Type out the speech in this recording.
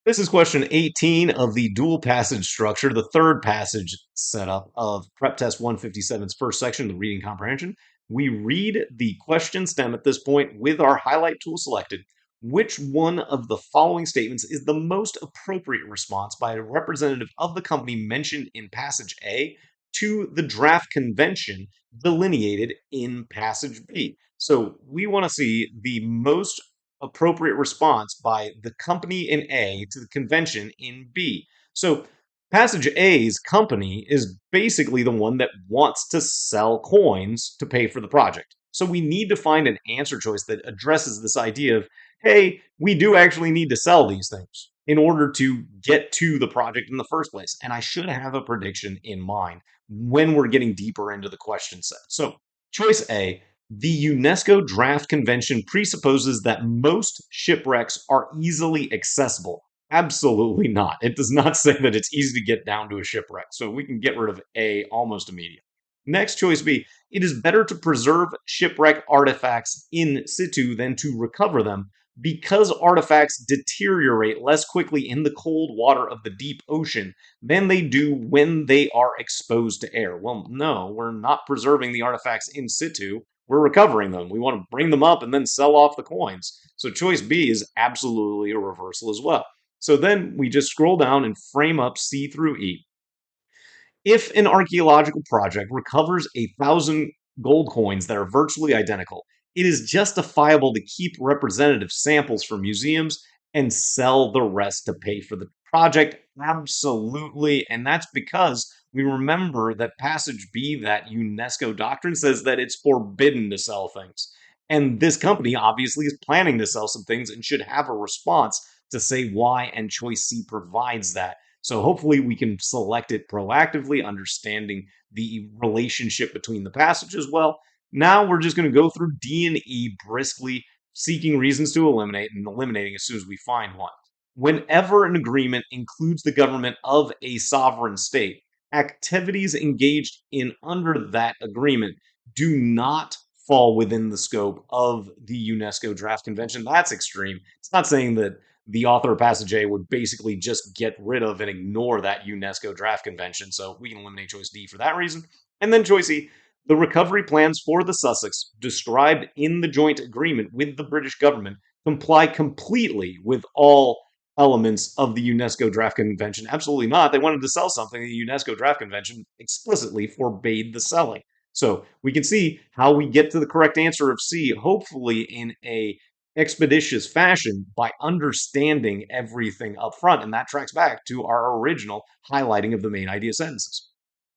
This is question 18 of the dual passage structure, the third passage setup of Prep Test 157's first section, the reading comprehension. We read the question stem at this point with our highlight tool selected. Which one of the following statements is the most appropriate response by a representative of the company mentioned in passage A to the draft convention delineated in passage B? So we want to see the most appropriate response by the company in A to the convention in B. So passage A's company is basically the one that wants to sell coins to pay for the project. So we need to find an answer choice that addresses this idea of, hey, we do actually need to sell these things in order to get to the project in the first place. And I should have a prediction in mind when we're getting deeper into the question set. So choice A, the UNESCO Draft Convention presupposes that most shipwrecks are easily accessible. Absolutely not. It does not say that it's easy to get down to a shipwreck, so we can get rid of A almost immediately. Next, choice B, it is better to preserve shipwreck artifacts in situ than to recover them because artifacts deteriorate less quickly in the cold water of the deep ocean than they do when they are exposed to air. Well, no, we're not preserving the artifacts in situ. We're recovering them. We want to bring them up and then sell off the coins. So choice B is absolutely a reversal as well. So then we just scroll down and frame up C through E. If an archaeological project recovers 1,000 gold coins that are virtually identical, it is justifiable to keep representative samples for museums and sell the rest to pay for the project. Absolutely. And that's because we remember that passage B, that UNESCO doctrine, says that it's forbidden to sell things. And this company obviously is planning to sell some things and should have a response to say why, and choice C provides that. So hopefully we can select it proactively, understanding the relationship between the passage as well. Now we're just going to go through D and E briskly, seeking reasons to eliminate and eliminating as soon as we find one. Whenever an agreement includes the government of a sovereign state, activities engaged in under that agreement do not fall within the scope of the UNESCO Draft Convention. That's extreme. It's not saying that the author of passage A would basically just get rid of and ignore that UNESCO Draft Convention, so we can eliminate choice D for that reason. And then choice E, the recovery plans for the Sussex described in the joint agreement with the British government comply completely with all elements of the UNESCO Draft Convention. Absolutely not. They wanted to sell something. The UNESCO Draft Convention explicitly forbade the selling. So we can see how we get to the correct answer of C, hopefully in a expeditious fashion by understanding everything up front. And that tracks back to our original highlighting of the main idea sentences.